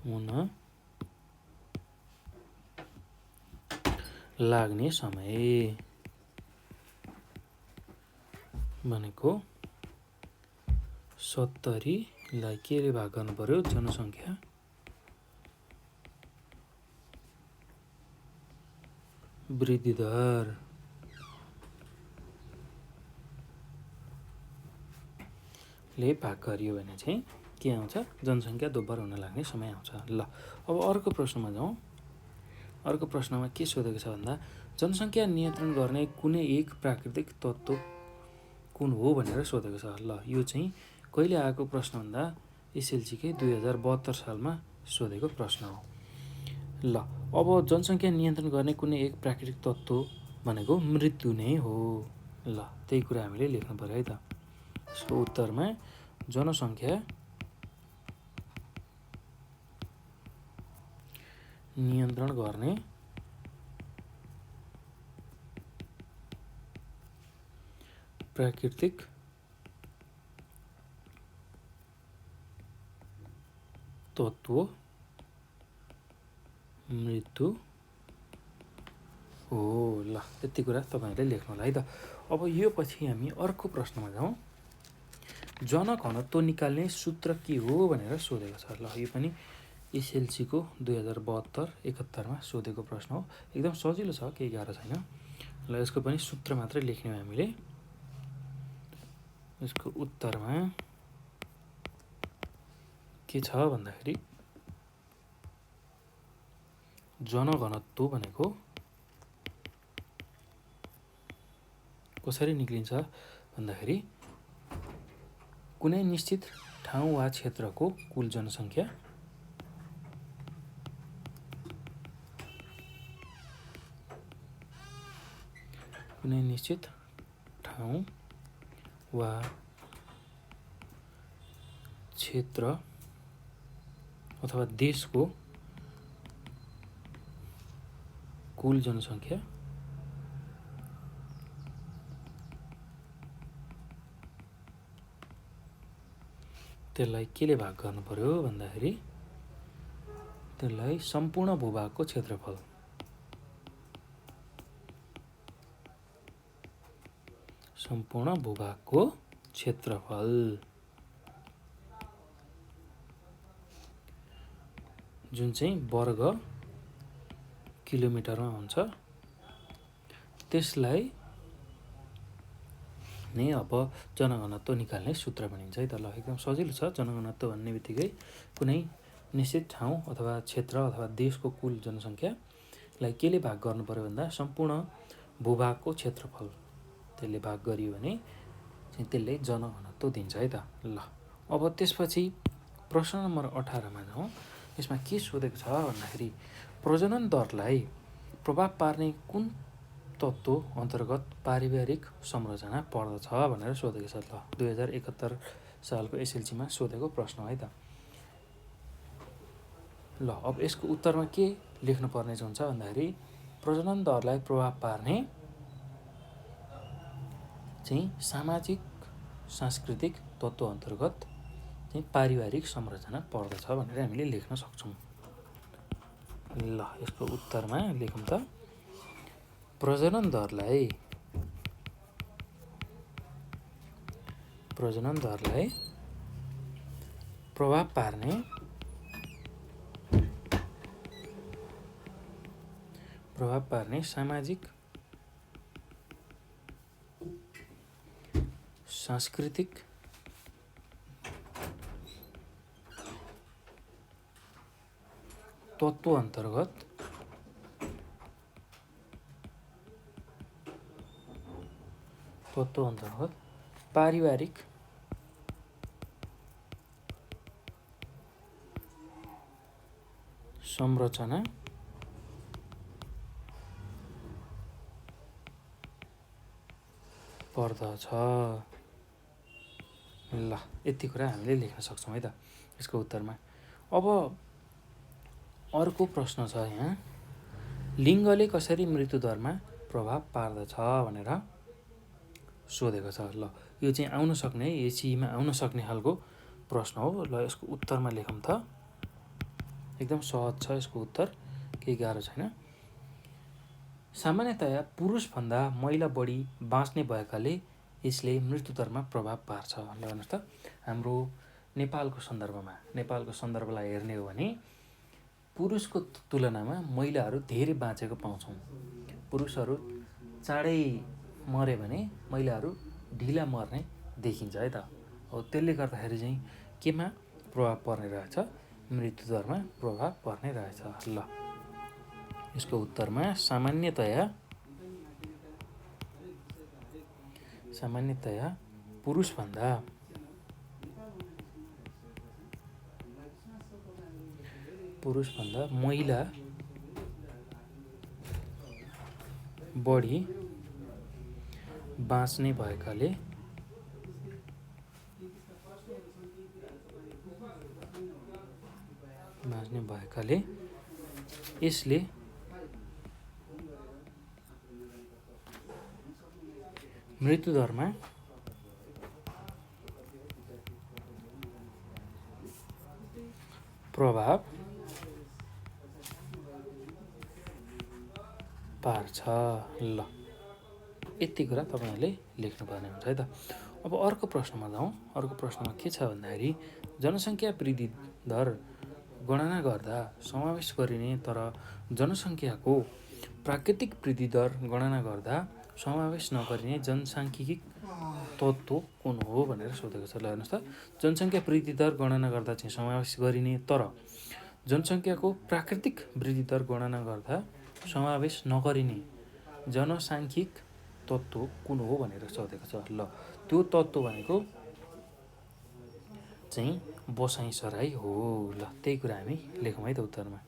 हुन लाग्ने समय भनेको 70 लाई केले भाग गर्नु पर्यो जनसङ्ख्या वृद्धि दर। ले भाग गरियो भने चाहिँ के आउँछ जनसङ्ख्या दोब्बर हुन लाग्ने समय आउँछ। ल अब अर्को प्रश्नमा जाउँ। अर्को प्रश्नमा के सोधेको छ भन्दा जनसङ्ख्या नियन्त्रण गर्ने कुनै एक प्राकृतिक तत्त्व कुन हो भनेर सोधेको छ। ल यो चाहिँ कहिले आएको प्रश्न भन्दा एसएलसीकै 2072 सालमा सोधेको प्रश्न हो। ल अब जनसङ्ख्या नियन्त्रण गर्ने कुनै एक प्राकृतिक तत्त्व भनेको मृत्यु नै हो। ल त्यही कुरा हामीले लेख्नु पर्यो है त। यसको उत्तरमा जनसङ्ख्या नियन्त्रण गर्ने प्राकृतिक तत्त्व मृत्यु हो। ल त्यति कुरा तपाईँहरूले लेख्नु होला है त। अब यो पछि हामी अर्को प्रश्नमा जाउँ। जनघनत्व निकाल्ने सूत्र के हो भनेर सोधेको छ। ल यो पनि एसएलसीको 2072-71 मा सोधेको प्रश्न हो। एकदम सजिलो छ, केही गाह्रो छैन। ल यसको पनि सूत्र मात्रै लेख्ने हो हामीले। यसको उत्तरमा के छ भन्दाखेरि जनघनत्व भनेको कसरी निक्लिन्छ भन्दाखेरि कुनै निश्चित ठाउँ वा क्षेत्रको कुल जनसङ्ख्या कुनै निश्चित ठाउँ वा क्षेत्र अथवा देशको कुल जनसङ्ख्या त्यसलाई केले भाग गर्नु पर्यो भन्दाखेरि त्यसलाई सम्पूर्ण भूभागको क्षेत्रफल जुन चाहिँ वर्ग किलोमिटरमा हुन्छ त्यसलाई नै अब जनघनत्व निकाल्ने सूत्र भनिन्छ है त। ल एकदम सजिलो छ। जनघनत्व भन्ने बित्तिकै कुनै निश्चित ठाउँ अथवा क्षेत्र अथवा देशको कुल जनसङ्ख्यालाई केले भाग गर्नु पर्यो भन्दा सम्पूर्ण भूभागको क्षेत्रफल त्यसले भाग गरियो भने चाहिँ त्यसले जनघनत्व दिन्छ है त। ल अब त्यसपछि प्रश्न नम्बर 18 मा जाउँ। यसमा के सोधेको छ भन्दाखेरि प्रजनन दरलाई प्रभाव पार्ने कुन तत्त्व अन्तर्गत पारिवारिक संरचना पर्दछ भनेर सोधेको छ। ल 2071 सालको एसएलसीमा सोधेको प्रश्न है त। ल अब यसको उत्तरमा के लेख्नुपर्ने हुन्छ भन्दाखेरि प्रजनन दरलाई प्रभाव पार्ने चाहिँ सामाजिक सांस्कृतिक तत्त्व अन्तर्गत चाहिँ पारिवारिक संरचना पर्दछ भनेर हामीले लेख्न सक्छौँ। ल यसको उत्तरमा लेखौँ त। प्रजनन दरलाई प्रभाव पार्ने सामाजिक सांस्कृतिक तत्त्व अन्तर्गत पारिवारिक संरचना पर्दछ। ल यति कुरा हामीले लेख्न सक्छौँ है त यसको उत्तरमा। अब अर्को प्रश्न छ यहाँ, लिङ्गले कसरी मृत्युदरमा प्रभाव पार्दछ भनेर सोधेको छ। ल यो चाहिँ आउन सक्ने, एसीमा आउन सक्ने खालको प्रश्न हो। ल यसको उत्तरमा लेखौँ त। एकदम सहज छ यसको उत्तर, केही गाह्रो छैन। सामान्यतया पुरुषभन्दा महिला बढी बाँच्ने भएकाले यसले मृत्युदरमा प्रभाव पार्छ। ल हेर्नुहोस् त, हाम्रो नेपालको सन्दर्भलाई हेर्ने हो भने पुरुषको तुलनामा महिलाहरू धेरै बाँचेको पाउँछौँ। पुरुषहरू चाँडै मरे भने महिलाहरू ढिला मर्ने देखिन्छ है त। हो त्यसले गर्दाखेरि चाहिँ केमा प्रभाव पर्ने रहेछ? मृत्युदरमा प्रभाव पर्ने रहेछ। ल यसको उत्तरमा सामान्यतया पुरुषभन्दा महिला बढी बाँच्ने भएकाले यसले मृत्युदरमा प्रभाव पार्छ। ल यति कुरा तपाईँहरूले लेख्नुपर्ने हुन्छ है त। अब अर्को प्रश्नमा जाउँ। अर्को प्रश्नमा के छ भन्दाखेरि जनसङ्ख्या वृद्धि दर गणना गर्दा समावेश गरिने तर जनसङ्ख्याको प्राकृतिक वृद्धि दर गणना गर्दा समावेश नगरिने जनसाङ्ख्यिक तत्त्व कुन हो भनेर सोधेको छ। ल हेर्नुहोस् त, जनसङ्ख्या वृद्धि दर गणना गर्दा चाहिँ समावेश गरिने तर जनसङ्ख्याको प्राकृतिक वृद्धि दर गणना गर्दा समावेश नगरिने जनसाङ्ख्यिक तत्त्व कुन हो भनेर सोधेको छ। ल त्यो तत्त्व भनेको चाहिँ बसाइसराई हो। ल त्यही कुरा हामी लेखौँ है त उत्तरमा।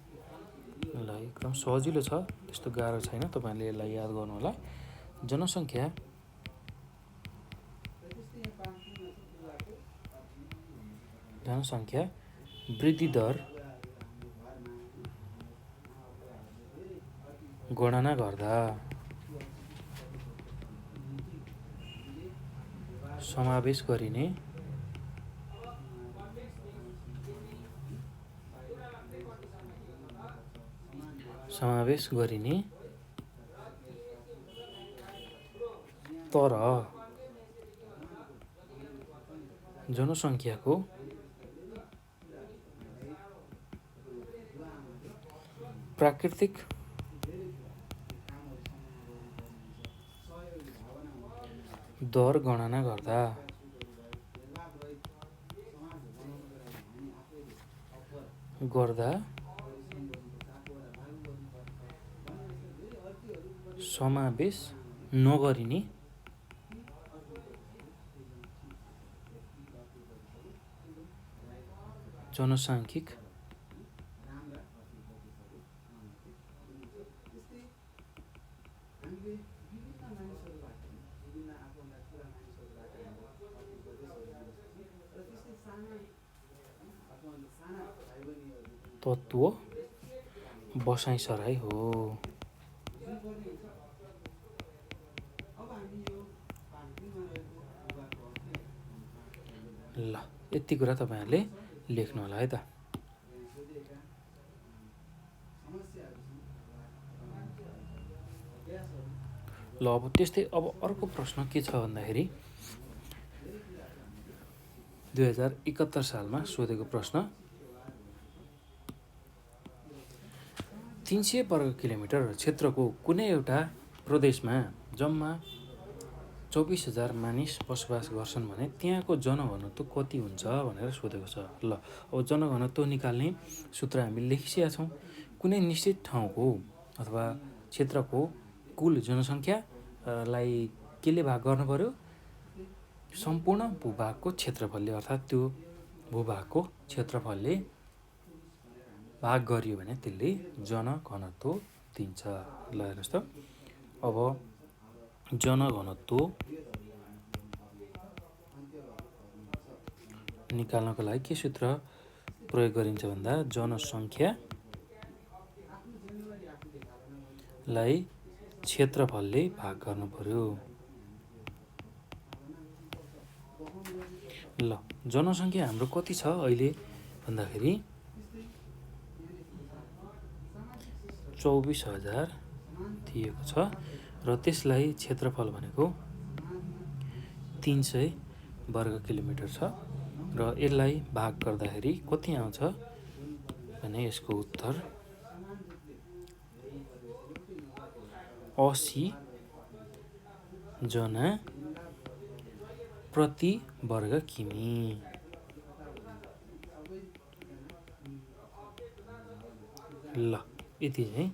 ल एकदम सजिलो छ, त्यस्तो गाह्रो छैन, तपाईँहरूले यसलाई याद गर्नु होला। जनसङ्ख्या वृद्धि दर गणना गर्दा समावेश गरिने तर जनसङ्ख्याको प्राकृतिक दर गणना गर्दा समावेश नगरिने जनसाङ्ख्यिक तत्त्व बसाइसराई हो। ल यति कुरा तपाईँहरूले लेख्नु होला है त। ल अब त्यस्तै अब अर्को प्रश्न के छ भन्दाखेरि 2071 सालमा सोधेको प्रश्न 300 वर्ग किलोमिटर क्षेत्रको कुनै एउटा प्रदेशमा जम्मा 24,000 मानिस बसोबास गर्छन् भने त्यहाँको जनघनत्व कति हुन्छ भनेर सोधेको छ। ल अब जनघनत्व निकाल्ने सूत्र हामी लेखिसकेका छौँ। कुनै निश्चित ठाउँको अथवा क्षेत्रको कुल जनसङ्ख्यालाई केले भाग गर्नु पर्यो? सम्पूर्ण भूभागको क्षेत्रफलले, अर्थात् त्यो भूभागको क्षेत्रफलले भाग गरियो भने त्यसले जनघनत्व दिन्छ। ल हेर्नुहोस् त, अब जनघनत्व निकाल्नको लागि के सूत्र प्रयोग गरिन्छ भन्दा जनसङ्ख्यालाई क्षेत्रफलले भाग गर्नु पर्यो। ल जनसङ्ख्या हाम्रो कति छ अहिले भन्दाखेरि 24,000 दिएको छ र त्यसलाई क्षेत्रफल भनेको 300 वर्ग किलोमिटर छ र यसलाई भाग गर्दाखेरि कति आउँछ भने यसको उत्तर 80 जना प्रति वर्ग किमी। ल यति चाहिँ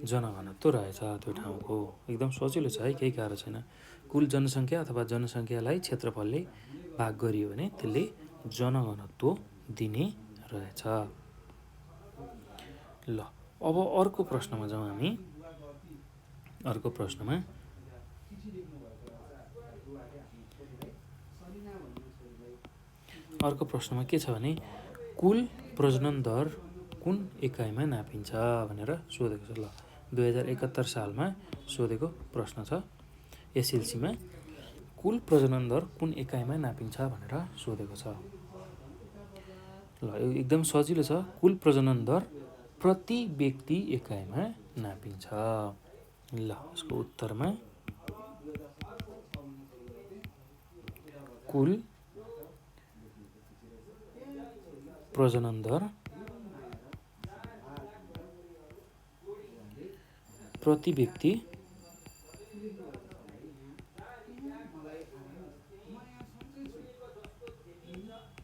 जनघनत्व रहेछ त्यो ठाउँको। एकदम सजिलो छ है, केही गाह्रो छैन। कुल जनसङ्ख्या अथवा जनसङ्ख्यालाई क्षेत्रफलले भाग गरियो भने त्यसले जनघनत्व दिने रहेछ। ल अब अर्को प्रश्नमा जाउँ हामी। अर्को प्रश्नमा के छ भने कुल प्रजनन दर कुन एकाइमा नापिन्छ भनेर सोधेको छ। ल 2071 सालमा सोधेको प्रश्न छ। एसएलसीमा कुल प्रजनन दर कुन एकाइमा नापिन्छ भनेर सोधेको छ। ल एकदम सजिलो छ। कुल प्रजनन दर प्रति व्यक्ति एकाइमा नापिन्छ। ल यसको उत्तरमा कुल प्रजनन दर प्रति व्यक्ति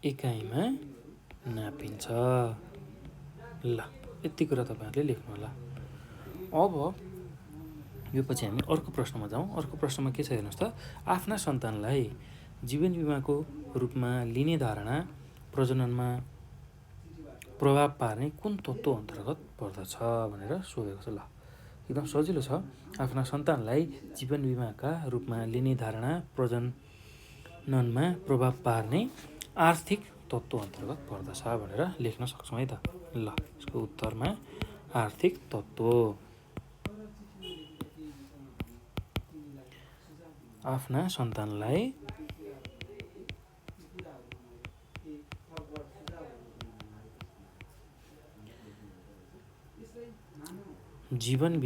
एकाइमा नापिन्छ। ल यति कुरा तपाईँहरूले लेख्नु होला। अब यो पछि हामी अर्को प्रश्नमा जाउँ। अर्को प्रश्नमा के छ हेर्नुहोस् त। आफ्ना सन्तानलाई जीवन बिमाको रूपमा लिने धारणा प्रजननमा प्रभाव पार्ने कुन तत्त्व अन्तर्गत पर्दछ भनेर सोधेको छ। ल एकदम सजिलो छ। आफ्ना सन्तानलाई जीवन बिमाका रूपमा लिने धारणा प्रजननमा प्रभाव पार्ने आर्थिक तत्त्व अन्तर्गत पर्दछ भनेर लेख्न सक्छौँ है त। ल यसको उत्तरमा आर्थिक तत्त्व। आफ्ना सन्तानलाई जीवन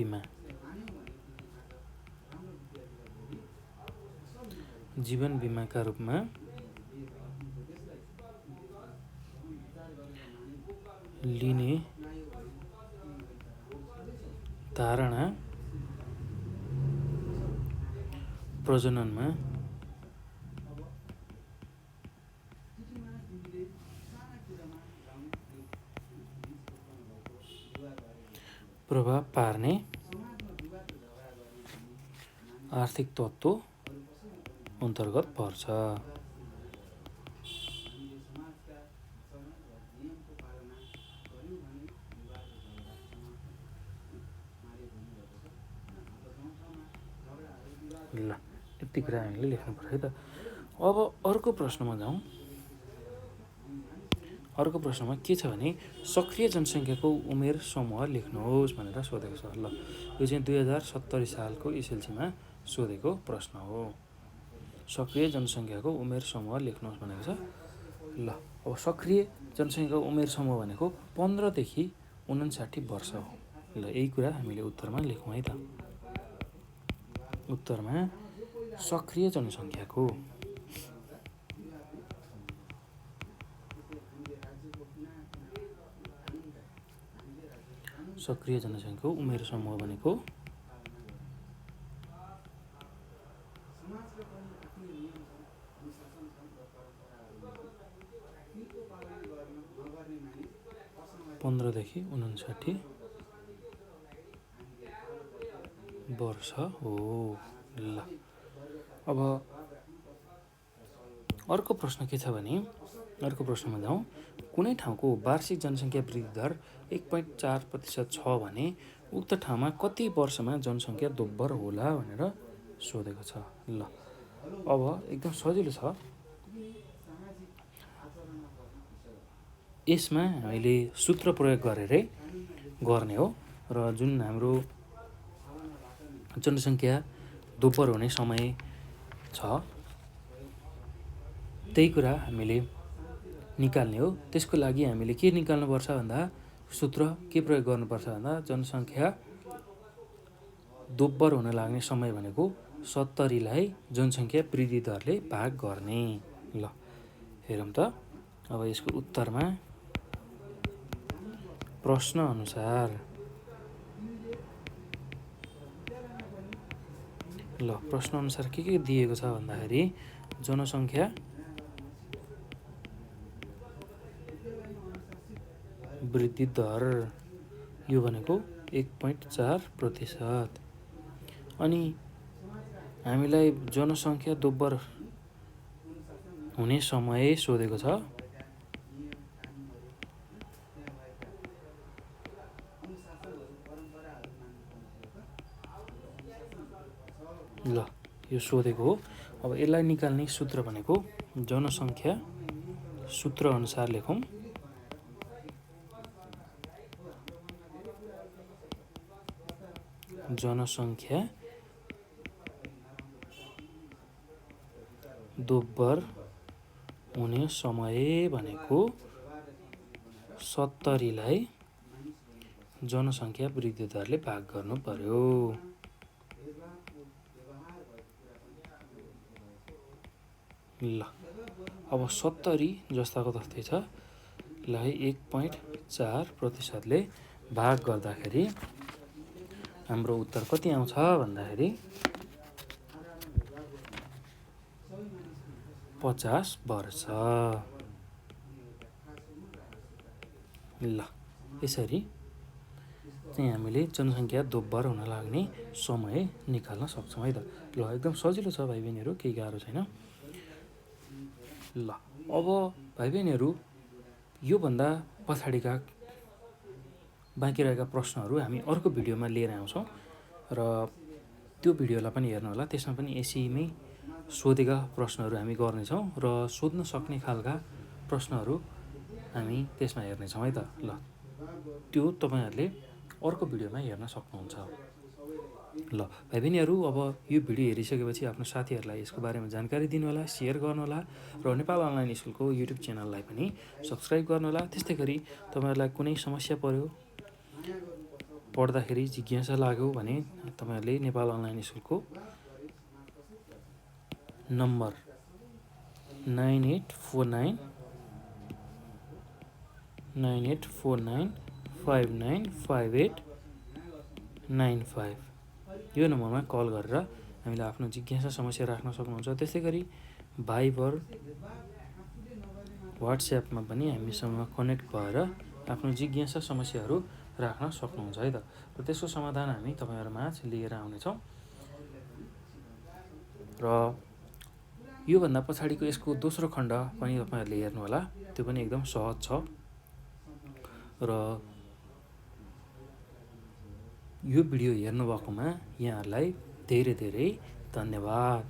बिमाका रूपमा लिने धारणा प्रजननमा प्रभाव पार्ने आर्थिक तत्त्व अन्तर्गत पर्छ। ल यति कुरा हामीले लेख्नु पर्यो है त। अब अर्को प्रश्नमा जाउँ। अर्को प्रश्नमा के छ भने सक्रिय जनसङ्ख्याको उमेर समूह लेख्नुहोस् भनेर सोधेको छ। ल यो चाहिँ 2070 सालको एसएलसीमा सोधेको प्रश्न हो। सक्रिय जनसङ्ख्याको उमेर समूह लेख्नुहोस् भनेको छ। ल अब सक्रिय जनसङ्ख्याको उमेर समूह भनेको 15 देखि 59 वर्ष हो। ल यही कुरा हामीले उत्तरमा लेखौँ है त। उत्तरमा सक्रिय जनसङ्ख्याको उमेर समूह भनेको देखि 59 वर्ष हो। ल अब अर्को प्रश्न के छ भने अर्को प्रश्नमा जाउँ। कुनै ठाउँको वार्षिक जनसङ्ख्या वृद्धि दर 1.4% छ भने उक्त ठाउँमा कति वर्षमा जनसङ्ख्या दोब्बर होला भनेर सोधेको छ। ल अब एकदम सजिलो छ। यसमा हामीले सूत्र प्रयोग गरेरै गर्ने हो र जुन हाम्रो जनसङ्ख्या दोब्बर हुने समय छ त्यही कुरा हामीले निकाल्ने हो। त्यसको लागि हामीले के निकाल्नुपर्छ भन्दा सूत्र के प्रयोग गर्नुपर्छ भन्दा जनसङ्ख्या दोब्बर हुन लाग्ने समय भनेको 70लाई जनसङ्ख्या वृद्धि दरले भाग गर्ने। ल हेरौँ त। अब यसको उत्तरमा प्रश्न अनुसार के दिएको छ भन्दाखेरि जनसङ्ख्या वृद्धि दर यो भनेको 1.4%। अनि हामीलाई जनसङ्ख्या दोब्बर हुने समय सोधेको छ। ल यो सोधेको हो। अब यसलाई निकाल्ने सूत्र भनेको जनसङ्ख्या सूत्र अनुसार लेखौँ। जनसङ्ख्या दोब्बर हुने समय भनेको 70लाई जनसङ्ख्या वृद्धि दरले भाग गर्नु पर्यो। ल अब 70 जस्ताको तस्तै छ। लाई 1.4%ले भाग गर्दाखेरि हाम्रो उत्तर कति आउँछ भन्दाखेरि 50 वर्ष। ल यसरी चाहिँ हामीले जनसङ्ख्या दोब्बर हुन लाग्ने समय निकाल्न सक्छौँ है त। ल एकदम सजिलो छ भाइ बहिनीहरू, केही गाह्रो छैन। ल अब भाइ बहिनीहरू योभन्दा पछाडिका बाँकी रहेका प्रश्नहरू हामी अर्को भिडियोमा लिएर आउँछौँ र त्यो भिडियोलाई पनि हेर्नु होला। त्यसमा पनि एसईमै सोधेका प्रश्नहरू हामी गर्नेछौँ र सोध्न सक्ने खालका प्रश्नहरू हामी त्यसमा हेर्नेछौँ है त। ल त्यो तपाईँहरूले अर्को भिडियोमा हेर्न सक्नुहुन्छ। ल भाइ बहिनीहरू अब यो भिडियो हेरिसकेपछि आफ्नो साथीहरूलाई यसको बारेमा जानकारी दिनुहोला, सेयर गर्नुहोला र नेपाल अनलाइन स्कुलको युट्युब च्यानललाई पनि सब्सक्राइब गर्नुहोला। त्यस्तै गरी तपाईँहरूलाई कुनै समस्या पर्यो, पढ्दाखेरि जिज्ञासा लाग्यो भने तपाईँहरूले नेपाल अनलाइन स्कुलको नम्बर 9849595895 यो नम्बरमा कल गरेर हामीलाई आफ्नो जिज्ञासा समस्या राख्न सक्नुहुन्छ। त्यसै गरी भाइबर वाट्सएपमा पनि हामीसँग कनेक्ट भएर आफ्नो जिज्ञासा समस्याहरू राख्न सक्नुहुन्छ है त। र त्यसको समाधान हामी तपाईँहरूमाझ लिएर आउनेछौँ। र योभन्दा पछाडिको यसको दोस्रो खण्ड पनि तपाईँहरूले हेर्नुहोला, त्यो पनि एकदम सहज छ। र यो भिडियो हेर्नुभएकोमा यहाँहरूलाई धेरै धेरै धन्यवाद।